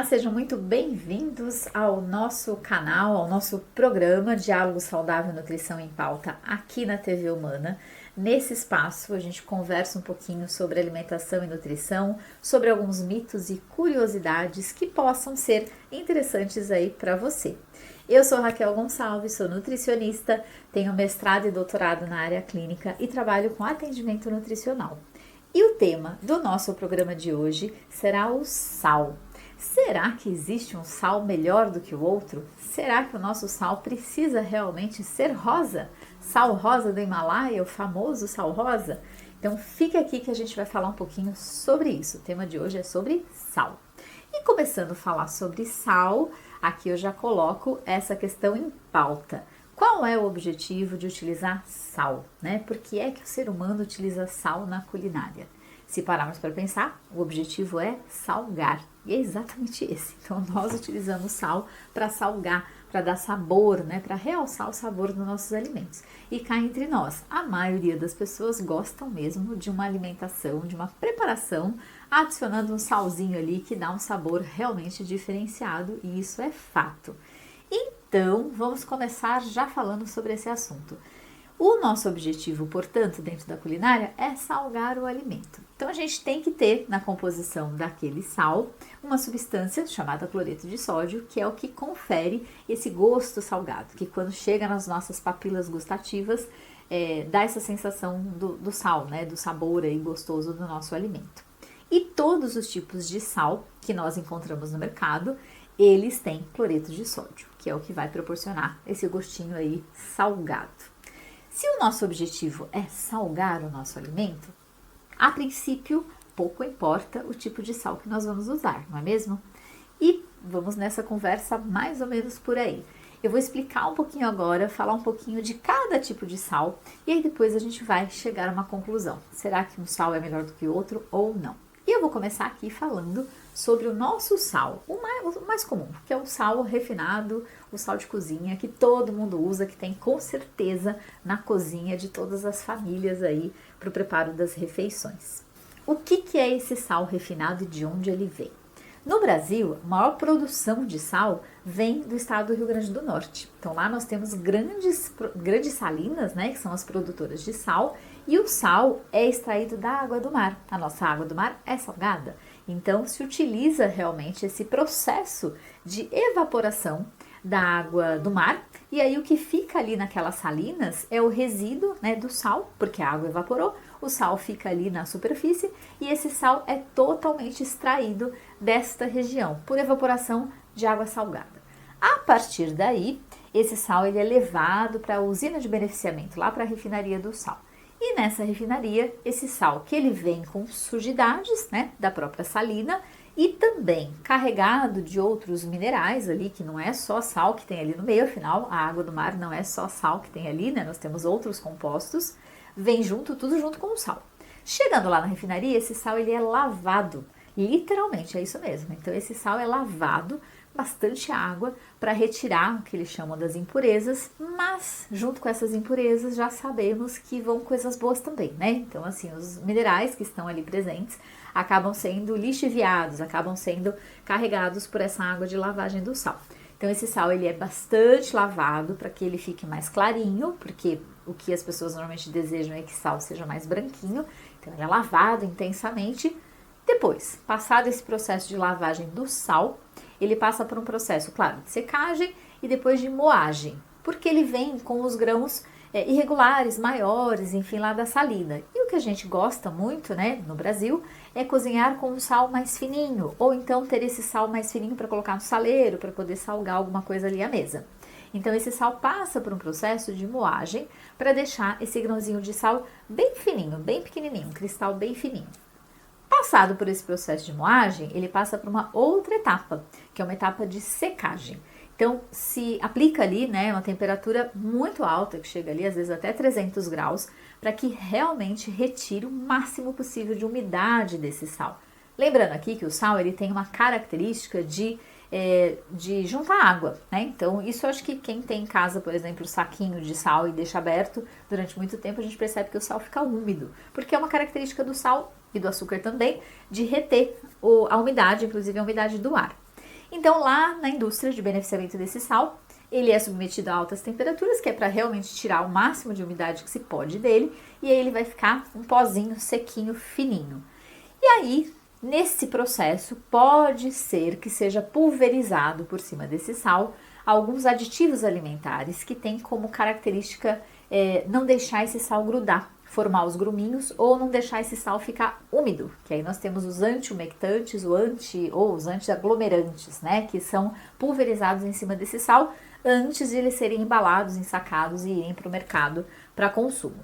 sejam muito bem-vindos ao nosso canal, ao nosso programa Diálogo Saudável Nutrição em Pauta aqui na TV Humana. Nesse espaço a gente conversa um pouquinho sobre alimentação e nutrição, sobre alguns mitos e curiosidades que possam ser interessantes aí para você. Eu sou Raquel Gonçalves, sou nutricionista, tenho mestrado e doutorado na área clínica e trabalho com atendimento nutricional. E o tema do nosso programa de hoje será o sal. Será que existe um sal melhor do que o outro? Será que o nosso sal precisa realmente ser rosa? Sal rosa do Himalaia, o famoso sal rosa? Então fica aqui que a gente vai falar um pouquinho sobre isso. O tema de hoje é sobre sal. E começando a falar sobre sal, aqui eu já coloco essa questão em pauta. Qual é o objetivo de utilizar sal, né? Por que é que o ser humano utiliza sal na culinária? Se pararmos para pensar, o objetivo é salgar. E é exatamente esse. Então, nós utilizamos sal para salgar, para dar sabor, né? Para realçar o sabor dos nossos alimentos. E cá entre nós, a maioria das pessoas gostam mesmo de uma alimentação, de uma preparação, adicionando um salzinho ali que dá um sabor realmente diferenciado. E isso é fato. Então, vamos começar já falando sobre esse assunto. O nosso objetivo, portanto, dentro da culinária é salgar o alimento. Então, a gente tem que ter na composição daquele sal uma substância chamada cloreto de sódio, que é o que confere esse gosto salgado, que quando chega nas nossas papilas gustativas, dá essa sensação do sal, né, do sabor aí gostoso do nosso alimento. E todos os tipos de sal que nós encontramos no mercado, eles têm cloreto de sódio, que é o que vai proporcionar esse gostinho aí salgado. Se o nosso objetivo é salgar o nosso alimento, a princípio, pouco importa o tipo de sal que nós vamos usar, não é mesmo? E vamos nessa conversa mais ou menos por aí. Eu vou explicar um pouquinho agora, falar um pouquinho de cada tipo de sal e aí depois a gente vai chegar a uma conclusão. Será que um sal é melhor do que o outro ou não? E eu vou começar aqui falando sobre o nosso sal, o mais comum, que é o sal refinado, o sal de cozinha, que todo mundo usa, que tem com certeza na cozinha de todas as famílias aí para o preparo das refeições. O que é esse sal refinado e de onde ele vem? No Brasil, a maior produção de sal vem do estado do Rio Grande do Norte. Então lá nós temos grandes salinas, né, que são as produtoras de sal, e o sal é extraído da água do mar. A nossa água do mar é salgada. Então se utiliza realmente esse processo de evaporação da água do mar, e aí o que fica ali naquelas salinas é o resíduo, né, do sal, porque a água evaporou, o sal fica ali na superfície e esse sal é totalmente extraído desta região por evaporação de água salgada. A partir daí, esse sal ele é levado para a usina de beneficiamento, lá para a refinaria do sal. E nessa refinaria, esse sal que ele vem com sujidades, né, da própria salina e também carregado de outros minerais ali, que não é só sal que tem ali no meio, afinal a água do mar não é só sal que tem ali, né, nós temos outros compostos, vem junto, tudo junto com o sal. Chegando lá na refinaria, esse sal ele é lavado, literalmente, é isso mesmo. Então esse sal é lavado, bastante água, para retirar o que eles chamam das impurezas, mas junto com essas impurezas já sabemos que vão coisas boas também, né? Então assim, os minerais que estão ali presentes acabam sendo lixiviados, acabam sendo carregados por essa água de lavagem do sal. Então esse sal ele é bastante lavado para que ele fique mais clarinho, porque o que as pessoas normalmente desejam é que sal seja mais branquinho, então ele é lavado intensamente. Depois, passado esse processo de lavagem do sal, ele passa por um processo, claro, de secagem e depois de moagem, porque ele vem com os grãos irregulares, maiores, enfim, lá da salina. E o que a gente gosta muito, né, no Brasil, é cozinhar com um sal mais fininho, ou então ter esse sal mais fininho para colocar no saleiro, para poder salgar alguma coisa ali à mesa. Então esse sal passa por um processo de moagem para deixar esse grãozinho de sal bem fininho, bem pequenininho, um cristal bem fininho. Passado por esse processo de moagem, ele passa por uma outra etapa, que é uma etapa de secagem. Então, se aplica ali, né, uma temperatura muito alta, que chega ali às vezes até 300 graus, para que realmente retire o máximo possível de umidade desse sal. Lembrando aqui que o sal ele tem uma característica de juntar água, né? Então, isso eu acho que quem tem em casa, por exemplo, o saquinho de sal e deixa aberto durante muito tempo, a gente percebe que o sal fica úmido, porque é uma característica do sal e do açúcar também, de reter a umidade, inclusive a umidade do ar. Então lá na indústria de beneficiamento desse sal, ele é submetido a altas temperaturas, que é para realmente tirar o máximo de umidade que se pode dele, e aí ele vai ficar um pozinho sequinho, fininho. E aí, nesse processo, pode ser que seja pulverizado por cima desse sal alguns aditivos alimentares que têm como característica não deixar esse sal grudar, formar os gruminhos ou não deixar esse sal ficar úmido, que aí nós temos os antiumectantes ou os antiaglomerantes, né, que são pulverizados em cima desse sal antes de eles serem embalados, ensacados e irem para o mercado para consumo.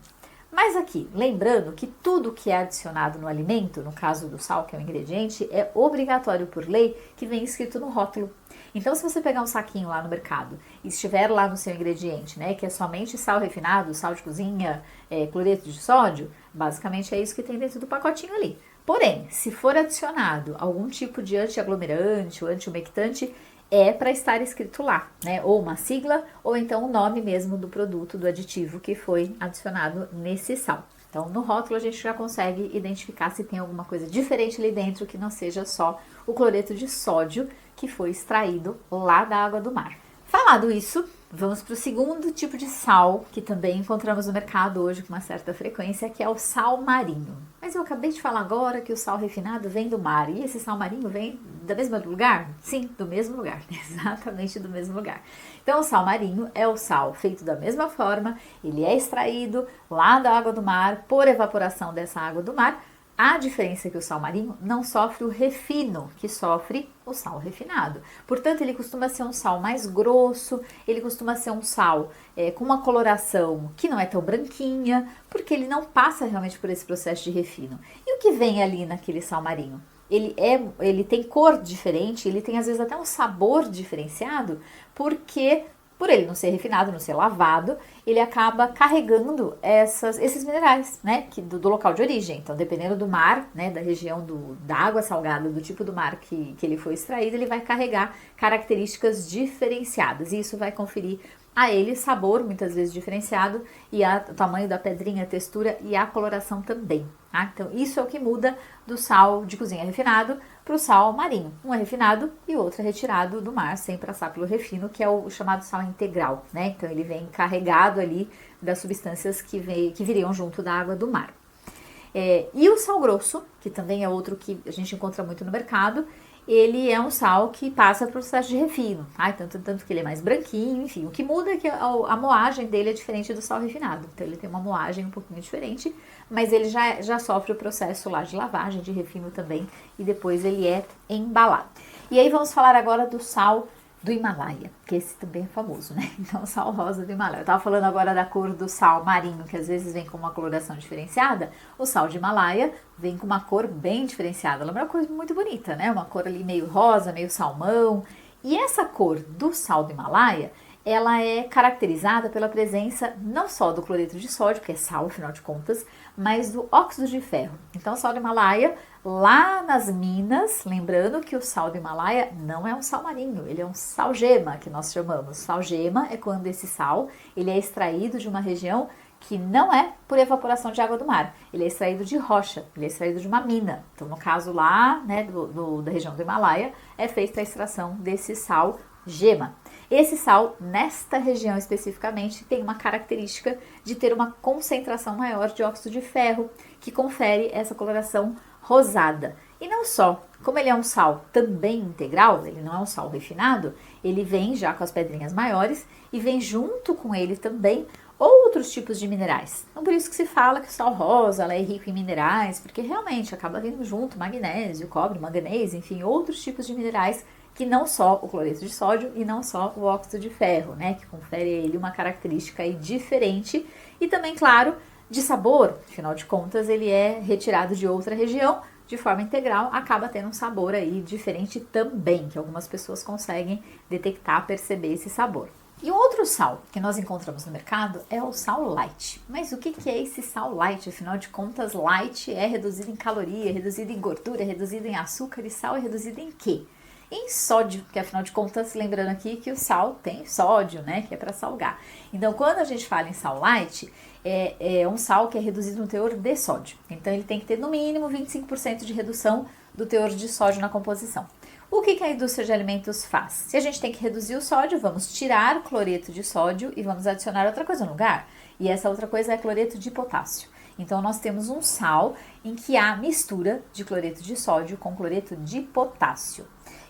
Mas aqui, lembrando que tudo que é adicionado no alimento, no caso do sal, que é um ingrediente, é obrigatório por lei que vem escrito no rótulo. Então, se você pegar um saquinho lá no mercado e estiver lá no seu ingrediente, né, que é somente sal refinado, sal de cozinha, cloreto de sódio, basicamente é isso que tem dentro do pacotinho ali. Porém, se for adicionado algum tipo de antiaglomerante ou antiumectante, é para estar escrito lá, né? Ou uma sigla, ou então o nome mesmo do produto, do aditivo que foi adicionado nesse sal. Então, no rótulo a gente já consegue identificar se tem alguma coisa diferente ali dentro que não seja só o cloreto de sódio que foi extraído lá da água do mar. Falado isso, vamos para o segundo tipo de sal que também encontramos no mercado hoje com uma certa frequência, que é o sal marinho. Mas eu acabei de falar agora que o sal refinado vem do mar, e esse sal marinho vem do mesmo lugar? Sim, do mesmo lugar, exatamente do mesmo lugar. Então, o sal marinho é o sal feito da mesma forma, ele é extraído lá da água do mar por evaporação dessa água do mar. A diferença é que o sal marinho não sofre o refino que sofre o sal refinado. Portanto, ele costuma ser um sal mais grosso, ele costuma ser um sal com uma coloração que não é tão branquinha, porque ele não passa realmente por esse processo de refino. E o que vem ali naquele sal marinho? Ele tem cor diferente, ele tem às vezes até um sabor diferenciado, porque por ele não ser refinado, não ser lavado, ele acaba carregando esses minerais, né, do local de origem. Então, dependendo do mar, né, da região da água salgada, do tipo do mar que ele foi extraído, ele vai carregar características diferenciadas. E isso vai conferir a ele sabor, muitas vezes diferenciado, e o tamanho da pedrinha, a textura e a coloração também. Tá? Então, isso é o que muda do sal de cozinha refinado para o sal marinho. Um é refinado e o outro é retirado do mar, sem passar pelo refino, que é o chamado sal integral. Né? Então, ele vem carregado ali das substâncias que viriam junto da água do mar. E o sal grosso, que também é outro que a gente encontra muito no mercado, ele é um sal que passa por processo de refino, tá? Tanto que ele é mais branquinho, enfim. O que muda é que a moagem dele é diferente do sal refinado. Então ele tem uma moagem um pouquinho diferente, mas ele já sofre o processo lá de lavagem, de refino também, e depois ele é embalado. E aí vamos falar agora do sal do Himalaia, que esse também é famoso, né? Então, o sal rosa do Himalaia. Eu tava falando agora da cor do sal marinho, que às vezes vem com uma coloração diferenciada. O sal de Himalaia vem com uma cor bem diferenciada. Ela é uma cor muito bonita, né? Uma cor ali meio rosa, meio salmão. E essa cor do sal do Himalaia, ela é caracterizada pela presença não só do cloreto de sódio, que é sal, afinal de contas, mas do óxido de ferro. Então, o sal do Himalaia, lá nas minas, lembrando que o sal do Himalaia não é um sal marinho, ele é um sal gema, que nós chamamos. Sal gema é quando esse sal ele é extraído de uma região que não é por evaporação de água do mar. Ele é extraído de rocha, ele é extraído de uma mina. Então, no caso lá, né, da região do Himalaia, é feita a extração desse sal gema. Esse sal, nesta região especificamente, tem uma característica de ter uma concentração maior de óxido de ferro, que confere essa coloração rosada. E não só, como ele é um sal também integral, ele não é um sal refinado, ele vem já com as pedrinhas maiores e vem junto com ele também outros tipos de minerais. Então, por isso que se fala que o sal rosa ela é rico em minerais, porque realmente acaba vindo junto magnésio, cobre, manganês, enfim, outros tipos de minerais que não só o cloreto de sódio e não só o óxido de ferro, né, que confere a ele uma característica aí diferente e também, claro, de sabor. Afinal de contas, ele é retirado de outra região, de forma integral, acaba tendo um sabor aí diferente também, que algumas pessoas conseguem detectar, perceber esse sabor. E um outro sal que nós encontramos no mercado é o sal light. Mas o que é esse sal light? Afinal de contas, light é reduzido em caloria, é reduzido em gordura, é reduzido em açúcar e sal é reduzido em quê? Em sódio, porque afinal de contas, lembrando aqui que o sal tem sódio, né, que é para salgar. Então, quando a gente fala em sal light, é um sal que é reduzido no teor de sódio. Então, ele tem que ter no mínimo 25% de redução do teor de sódio na composição. O que a indústria de alimentos faz? Se a gente tem que reduzir o sódio, vamos tirar cloreto de sódio e vamos adicionar outra coisa no lugar. E essa outra coisa é cloreto de potássio. Então, nós temos um sal em que há mistura de cloreto de sódio com cloreto de potássio.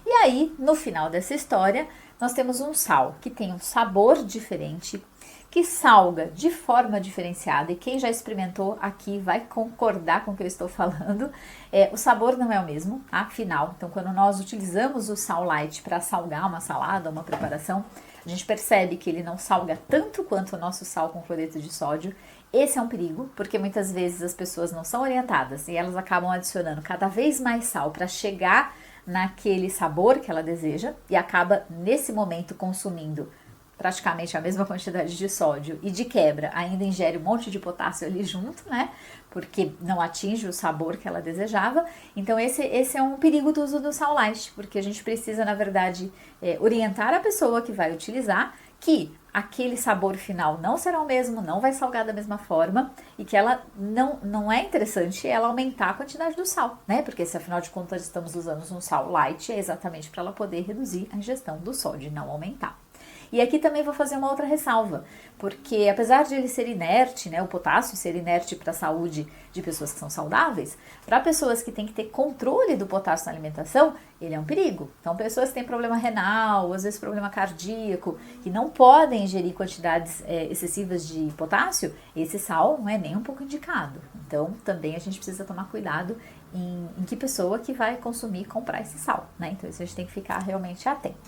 E aí, no final dessa história, nós temos um sal que tem um sabor diferente, que salga de forma diferenciada, e quem já experimentou aqui vai concordar com o que eu estou falando. O sabor não é o mesmo, afinal. Então, quando nós utilizamos o sal light para salgar uma salada, uma preparação, a gente percebe que ele não salga tanto quanto o nosso sal com cloreto de sódio. Esse é um perigo, porque muitas vezes as pessoas não são orientadas e elas acabam adicionando cada vez mais sal para chegar naquele sabor que ela deseja e acaba nesse momento consumindo praticamente a mesma quantidade de sódio e de quebra ainda ingere um monte de potássio ali junto, né? Porque não atinge o sabor que ela desejava. Então esse é um perigo do uso do sal light, porque a gente precisa, na verdade, orientar a pessoa que vai utilizar que aquele sabor final não será o mesmo, não vai salgar da mesma forma e que ela não é interessante ela aumentar a quantidade do sal, né? Porque se afinal de contas estamos usando um sal light, é exatamente para ela poder reduzir a ingestão do sódio e não aumentar. E aqui também vou fazer uma outra ressalva, porque apesar de ele ser inerte, né, o potássio ser inerte para a saúde de pessoas que são saudáveis, para pessoas que têm que ter controle do potássio na alimentação, ele é um perigo. Então, pessoas que têm problema renal, às vezes problema cardíaco, que não podem ingerir quantidades excessivas de potássio, esse sal não é nem um pouco indicado. Então, também a gente precisa tomar cuidado em que pessoa que vai consumir e comprar esse sal, né? Então, isso a gente tem que ficar realmente atento.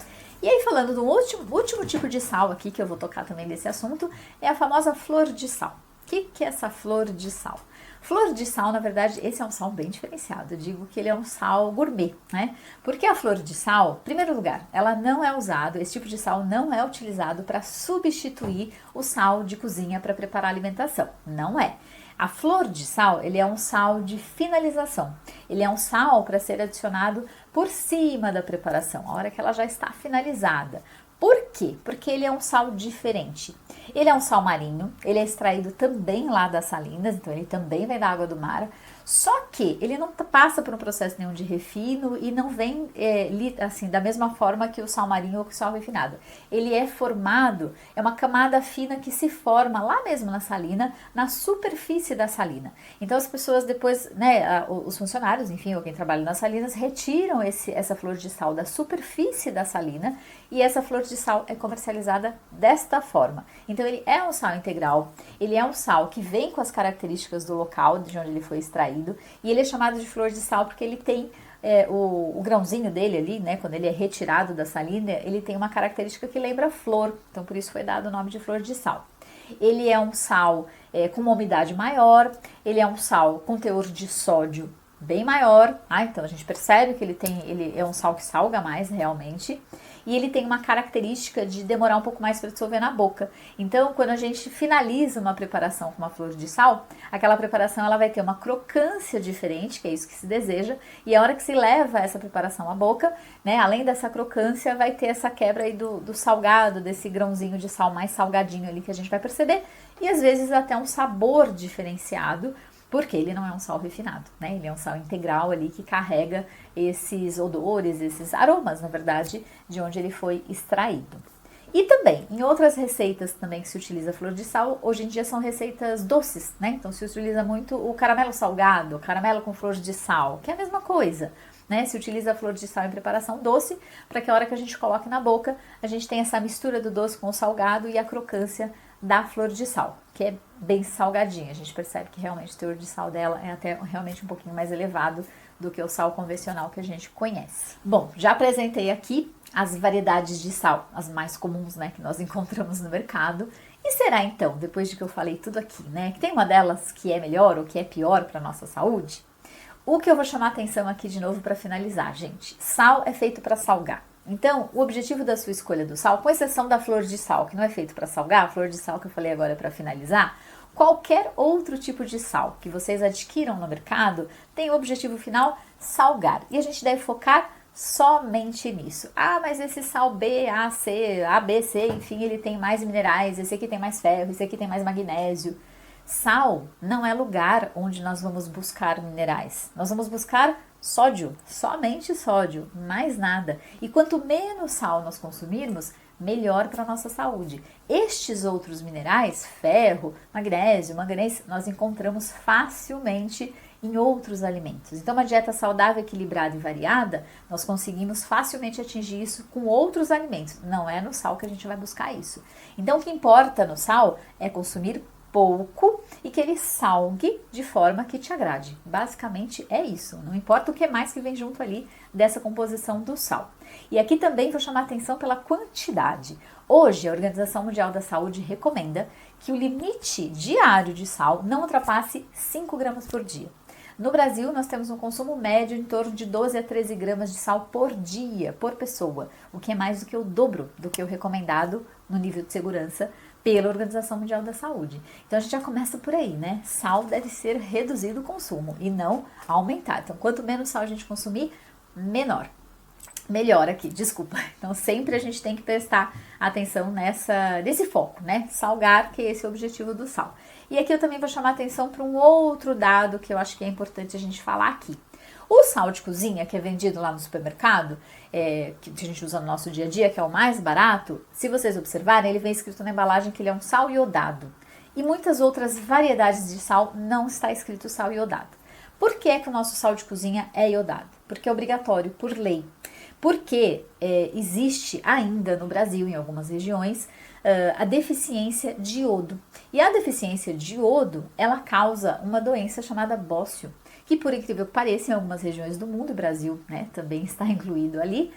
E aí, falando do último tipo de sal aqui, que eu vou tocar também desse assunto, é a famosa flor de sal. O que é essa flor de sal? Flor de sal, na verdade, esse é um sal bem diferenciado. Eu digo que ele é um sal gourmet, né? Porque a flor de sal, em primeiro lugar, ela não é usado, esse tipo de sal não é utilizado para substituir o sal de cozinha para preparar alimentação. Não é. A flor de sal, ele é um sal de finalização. Ele é um sal para ser adicionado por cima da preparação, a hora que ela já está finalizada. Por quê? Porque ele é um sal diferente. Ele é um sal marinho, ele é extraído também lá das salinas, então ele também vem da água do mar. Só que ele não passa por um processo nenhum de refino e não vem assim da mesma forma que o sal marinho ou que o sal refinado. Ele é formado, é uma camada fina que se forma lá mesmo na salina, na superfície da salina. Então as pessoas depois, né, os funcionários, enfim, ou quem trabalha nas salinas, retiram essa flor de sal da superfície da salina e essa flor de sal é comercializada desta forma. Então ele é um sal integral, ele é um sal que vem com as características do local de onde ele foi extraído. E ele é chamado de flor de sal porque ele tem o grãozinho dele ali, né, quando ele é retirado da salina, ele tem uma característica que lembra flor, então por isso foi dado o nome de flor de sal. Ele é um sal com uma umidade maior, ele é um sal com teor de sódio bem maior, então a gente percebe que ele é um sal que salga mais realmente, e ele tem uma característica de demorar um pouco mais para dissolver na boca. Então, quando a gente finaliza uma preparação com uma flor de sal, aquela preparação ela vai ter uma crocância diferente, que é isso que se deseja, e a hora que se leva essa preparação à boca, né, além dessa crocância, vai ter essa quebra aí do salgado, desse grãozinho de sal mais salgadinho ali que a gente vai perceber, e às vezes até um sabor diferenciado, porque ele não é um sal refinado, né? Ele é um sal integral ali que carrega esses odores, esses aromas, na verdade, de onde ele foi extraído. E também, em outras receitas também que se utiliza flor de sal, hoje em dia são receitas doces, né? Então se utiliza muito o caramelo salgado, caramelo com flor de sal, que é a mesma coisa, né? Se utiliza a flor de sal em preparação doce, para que a hora que a gente coloque na boca, a gente tenha essa mistura do doce com o salgado e a crocância da flor de sal, que é bem salgadinha. A gente percebe que realmente o teor de sal dela é até realmente um pouquinho mais elevado do que o sal convencional que a gente conhece. Bom, já apresentei aqui as variedades de sal, as mais comuns, né, que nós encontramos no mercado. E será então, depois de que eu falei tudo aqui, né, que tem uma delas que é melhor ou que é pior para a nossa saúde? O que eu vou chamar a atenção aqui de novo para finalizar, gente, sal é feito para salgar. Então, o objetivo da sua escolha do sal, com exceção da flor de sal, que não é feito para salgar, a flor de sal que eu falei agora para finalizar, qualquer outro tipo de sal que vocês adquiram no mercado tem o objetivo final salgar. E a gente deve focar somente nisso. Mas esse sal B, A, C, A, B, C, enfim, ele tem mais minerais, esse aqui tem mais ferro, esse aqui tem mais magnésio. Sal não é lugar onde nós vamos buscar minerais. Nós vamos buscar Sódio, somente sódio, mais nada. E quanto menos sal nós consumirmos, melhor para a nossa saúde. Estes outros minerais, ferro, magnésio, manganês, nós encontramos facilmente em outros alimentos. Então, uma dieta saudável, equilibrada e variada, nós conseguimos facilmente atingir isso com outros alimentos. Não é no sal que a gente vai buscar isso. Então, o que importa no sal é consumir pouco e que ele salgue de forma que te agrade. Basicamente é isso. Não importa o que mais que vem junto ali dessa composição do sal. E aqui também vou chamar a atenção pela quantidade. Hoje, a Organização Mundial da Saúde recomenda que o limite diário de sal não ultrapasse 5 gramas por dia. No Brasil, nós temos um consumo médio em torno de 12 a 13 gramas de sal por dia, por pessoa, o que é mais do que o dobro do que o recomendado no nível de segurança pela Organização Mundial da Saúde. Então a gente já começa por aí, né? Sal deve ser reduzido o consumo e não aumentar. Então quanto menos sal a gente consumir, melhor aqui, desculpa. Então sempre a gente tem que prestar atenção nesse foco, né? Salgar, que esse é o objetivo do sal. E aqui eu também vou chamar a atenção para um outro dado que eu acho que é importante a gente falar aqui. O sal de cozinha, que é vendido lá no supermercado, que a gente usa no nosso dia a dia, que é o mais barato, se vocês observarem, ele vem escrito na embalagem que ele é um sal iodado. E muitas outras variedades de sal não está escrito sal iodado. Por que é que o nosso sal de cozinha é iodado? Porque é obrigatório, por lei. Porque existe ainda no Brasil, em algumas regiões, a deficiência de iodo. E a deficiência de iodo, ela causa uma doença chamada bócio, que por incrível que pareça, em algumas regiões do mundo, o Brasil, né, também está incluído ali,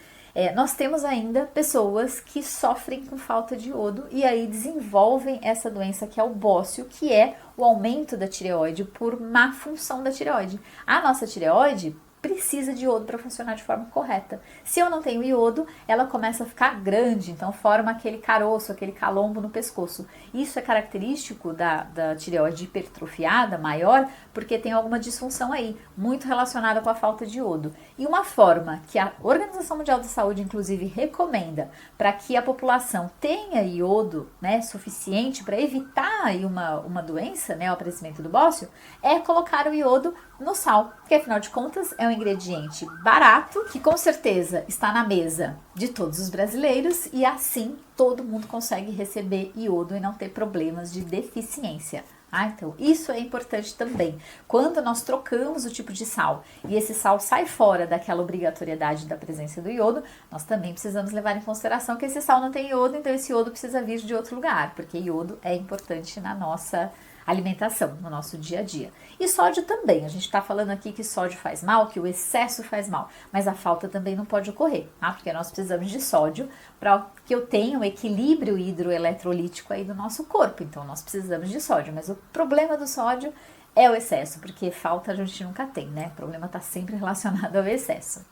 nós temos ainda pessoas que sofrem com falta de iodo e aí desenvolvem essa doença que é o bócio, que é o aumento da tireoide por má função da tireoide. A nossa tireoide precisa de iodo para funcionar de forma correta. Se eu não tenho iodo, ela começa a ficar grande, então forma aquele caroço, aquele calombo no pescoço. Isso é característico da tireoide hipertrofiada, maior, porque tem alguma disfunção aí, muito relacionada com a falta de iodo. E uma forma que a Organização Mundial da Saúde, inclusive, recomenda para que a população tenha iodo, né, suficiente para evitar aí uma doença, né, o aparecimento do bócio, é colocar o iodo no sal, que afinal de contas é um ingrediente barato, que com certeza está na mesa de todos os brasileiros e assim todo mundo consegue receber iodo e não ter problemas de deficiência. Então isso é importante também. Quando nós trocamos o tipo de sal e esse sal sai fora daquela obrigatoriedade da presença do iodo, nós também precisamos levar em consideração que esse sal não tem iodo, então esse iodo precisa vir de outro lugar, porque iodo é importante na nossa alimentação, no nosso dia a dia. E sódio também, a gente está falando aqui que sódio faz mal, que o excesso faz mal, mas a falta também não pode ocorrer, tá? Porque nós precisamos de sódio para que eu tenha um equilíbrio hidroeletrolítico aí do nosso corpo, então nós precisamos de sódio, mas o problema do sódio é o excesso, porque falta a gente nunca tem, né? O problema está sempre relacionado ao excesso.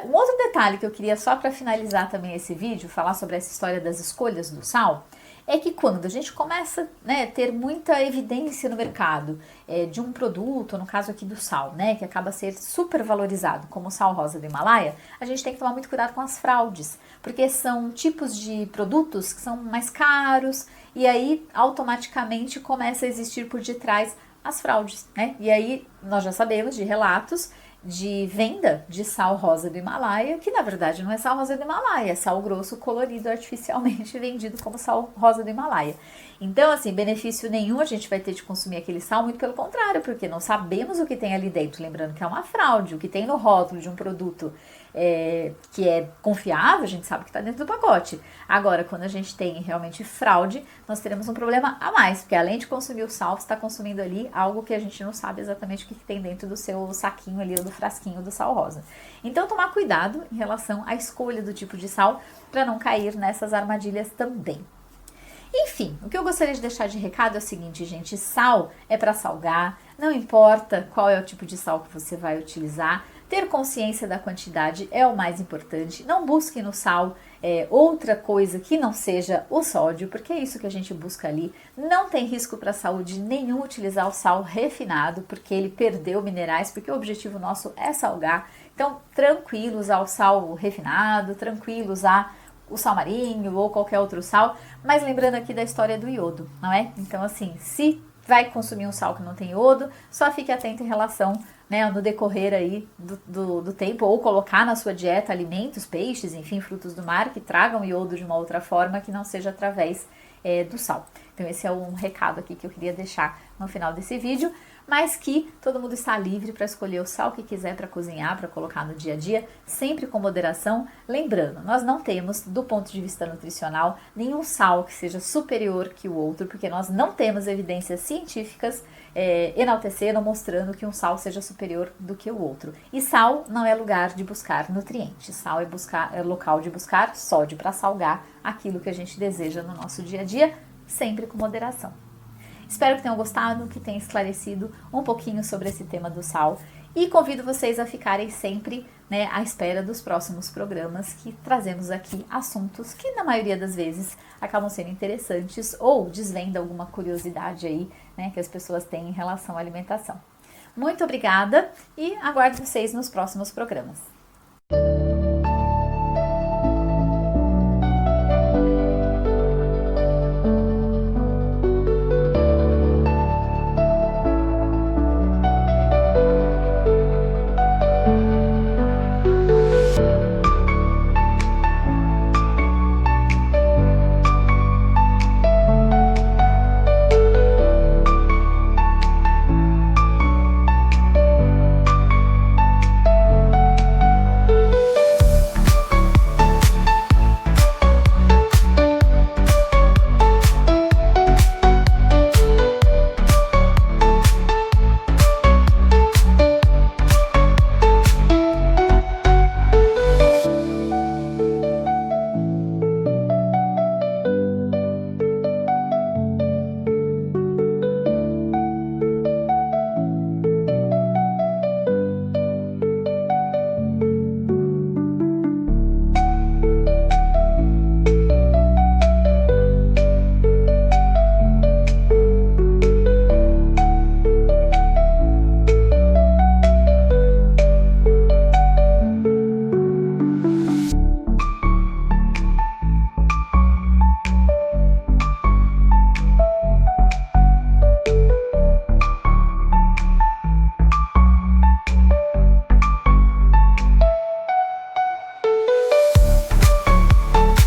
Um outro detalhe que eu queria só para finalizar também esse vídeo, falar sobre essa história das escolhas do sal, é que quando a gente começa, né, a ter muita evidência no mercado de um produto, no caso aqui do sal, né, que acaba ser super valorizado, como o sal rosa do Himalaia, a gente tem que tomar muito cuidado com as fraudes, porque são tipos de produtos que são mais caros e aí automaticamente começa a existir por detrás as fraudes, né? E aí nós já sabemos de relatos de venda de sal rosa do Himalaia, que na verdade não é sal rosa do Himalaia, é sal grosso colorido artificialmente vendido como sal rosa do Himalaia. Então, assim, benefício nenhum a gente vai ter de consumir aquele sal, muito pelo contrário, porque não sabemos o que tem ali dentro. Lembrando que é uma fraude, o que tem no rótulo de um produto que é confiável, a gente sabe que está dentro do pacote. Agora, quando a gente tem realmente fraude, nós teremos um problema a mais, porque além de consumir o sal, você está consumindo ali algo que a gente não sabe exatamente o que tem dentro do seu saquinho ali, ou do frasquinho do sal rosa. Então, tomar cuidado em relação à escolha do tipo de sal, para não cair nessas armadilhas também. Enfim, o que eu gostaria de deixar de recado é o seguinte, gente, sal é para salgar, não importa qual é o tipo de sal que você vai utilizar, ter consciência da quantidade é o mais importante, não busque no sal outra coisa que não seja o sódio, porque é isso que a gente busca ali, não tem risco para a saúde nenhum utilizar o sal refinado, porque ele perdeu minerais, porque o objetivo nosso é salgar, então tranquilo usar o sal refinado, tranquilo usar o sal marinho ou qualquer outro sal, mas lembrando aqui da história do iodo, não é? Então assim, se vai consumir um sal que não tem iodo, só fique atento em relação né, no decorrer aí do tempo, ou colocar na sua dieta alimentos, peixes, enfim, frutos do mar, que tragam iodo de uma outra forma, que não seja através do sal. Então esse é um recado aqui que eu queria deixar no final desse vídeo, mas que todo mundo está livre para escolher o sal que quiser para cozinhar, para colocar no dia a dia, sempre com moderação. Lembrando, nós não temos, do ponto de vista nutricional, nenhum sal que seja superior que o outro, porque nós não temos evidências científicas enaltecendo, mostrando que um sal seja superior do que o outro. E sal não é lugar de buscar nutrientes, sal é local de buscar sódio para salgar aquilo que a gente deseja no nosso dia a dia, sempre com moderação. Espero que tenham gostado, que tenha esclarecido um pouquinho sobre esse tema do sal e convido vocês a ficarem sempre, né, à espera dos próximos programas que trazemos aqui assuntos que na maioria das vezes acabam sendo interessantes ou desvendam alguma curiosidade aí, né, que as pessoas têm em relação à alimentação. Muito obrigada e aguardo vocês nos próximos programas.